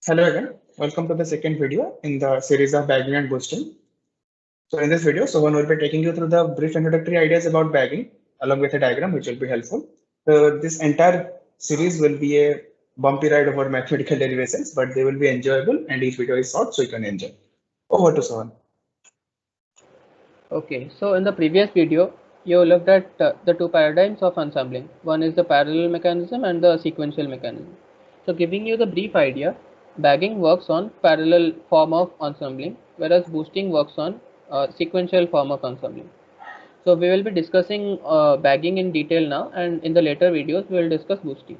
Hello again. Welcome to the second video in the series of bagging and boosting. So in this video, Sohan will be taking you through the brief introductory ideas about bagging along with a diagram which will be helpful. So this entire series will be a bumpy ride over mathematical derivations, but they will be enjoyable and each video is short so you can enjoy. Over to Sohan. Okay, so in the previous video, you looked at the two paradigms of ensembling. One is the parallel mechanism and the sequential mechanism. So giving you the brief idea, bagging works on parallel form of ensembling, whereas boosting works on sequential form of ensembling. So we will be discussing bagging in detail now, and in the later videos we will discuss boosting.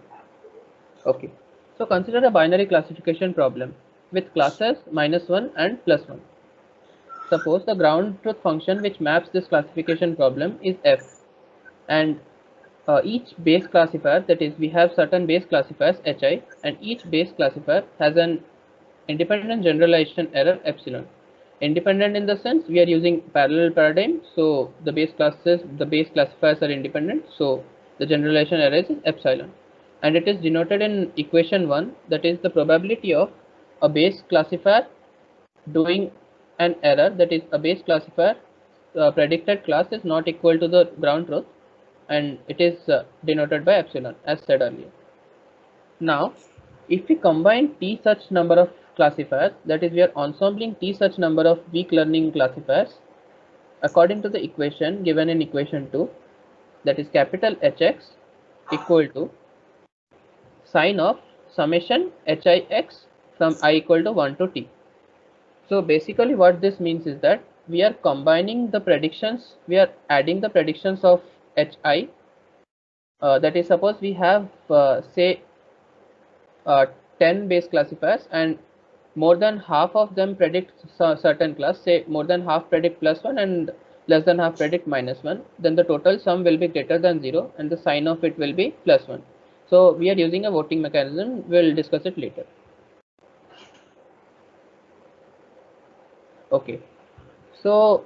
Okay, so consider a binary classification problem with classes -1 and +1. Suppose the ground truth function which maps this classification problem is f, and each base classifier, that is we have certain base classifiers hi, and each base classifier has an independent generalization error epsilon. Independent in the sense we are using parallel paradigm, so the base classifiers are independent, so the generalization error is epsilon, and it is denoted in equation 1, that is the probability of a base classifier doing an error, that is a base classifier predicted class is not equal to the ground truth, and it is denoted by epsilon as said earlier. Now if we combine t such number of classifiers, that is we are ensembling t such number of weak learning classifiers according to the equation given in equation 2, that is capital Hx equal to sine of summation hix from I equal to 1 to t. So basically what this means is that we are combining the predictions, we are adding the predictions of hi, that is suppose we have say 10 base classifiers and more than half of them predict certain class, say more than half predict +1 and less than half predict -1, then the total sum will be greater than 0 and the sign of it will be +1. So we are using a voting mechanism, we'll discuss it later. Okay, so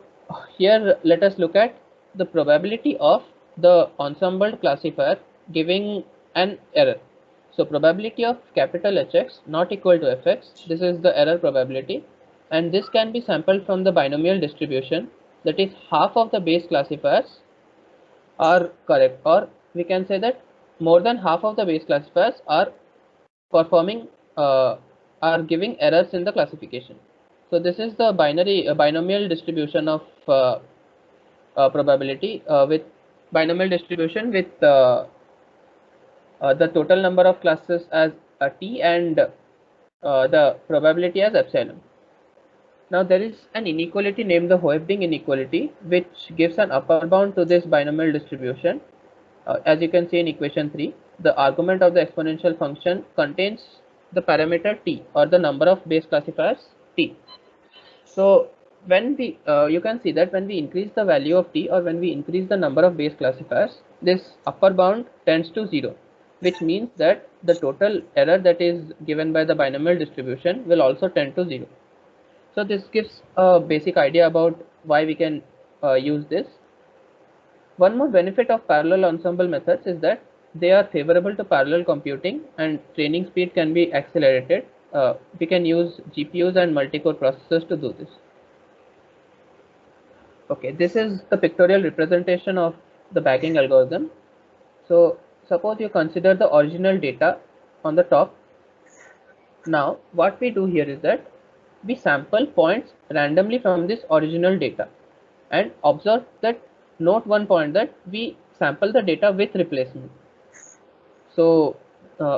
here let us look at the probability of the ensembled classifier giving an error. So probability of capital Hx not equal to fx, this is the error probability, and this can be sampled from the binomial distribution, that is half of the base classifiers are correct, or we can say that more than half of the base classifiers are performing are giving errors in the classification. So this is the binomial distribution of probability with binomial distribution with the total number of classes as t and the probability as epsilon. Now there is an inequality named the Hoeffding inequality, which gives an upper bound to this binomial distribution. As you can see in equation 3, the argument of the exponential function contains the parameter t, or the number of base classifiers t. So when we you can see that when we increase the value of t, or when we increase the number of base classifiers, this upper bound tends to 0, which means that the total error that is given by the binomial distribution will also tend to 0. So this gives a basic idea about why we can use this. One more benefit of parallel ensemble methods is that they are favorable to parallel computing, and training speed can be accelerated. We can use GPUs and multi-core processors to do this. Okay, this is the pictorial representation of the bagging algorithm. So suppose you consider the original data on the top. Now what we do here is that we sample points randomly from this original data, and observe that, note one point, that we sample the data with replacement. So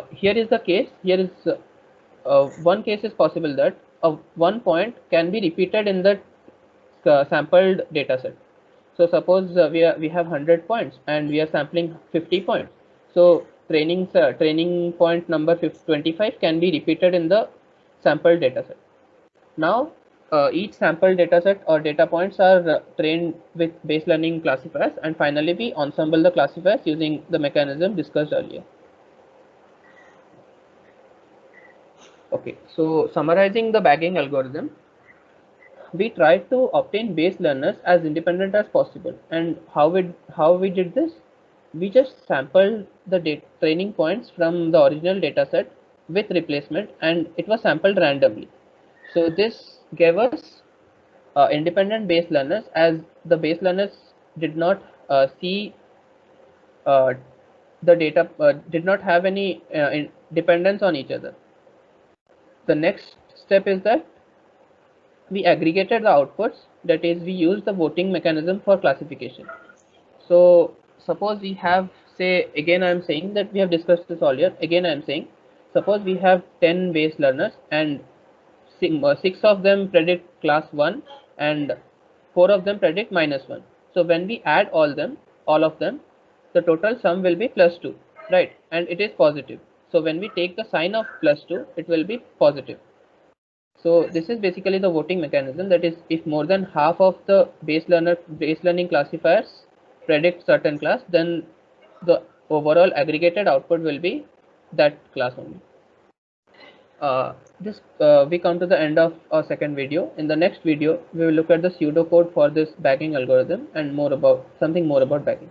here is the case, here is one case is possible that one point can be repeated in the sampled data set. So suppose we have 100 points and we are sampling 50 points. So training point number 25 can be repeated in the sampled data set. Now each sample dataset or data points are trained with base learning classifiers, and finally we ensemble the classifiers using the mechanism discussed earlier. Okay, so summarizing the bagging algorithm, we tried to obtain base learners as independent as possible, and how we did this? We just sampled the training points from the original dataset with replacement, and it was sampled randomly. So this gave us independent base learners, as the base learners did not see the data, did not have any dependence on each other. The next step is that we aggregated the outputs, that is, we used the voting mechanism for classification. So suppose we have, say, again I am saying that we have discussed this earlier, again I am saying, suppose we have 10 base learners and 6 of them predict class 1 and 4 of them predict -1. So when we add all of them, the total sum will be +2, right? And it is positive. So when we take the sign of +2, it will be positive. So this is basically the voting mechanism, that is, if more than half of the base learning classifiers predict certain class, then the overall aggregated output will be that class only. We come to the end of our second video. In the next video, we will look at the pseudocode for this bagging algorithm and something more about bagging.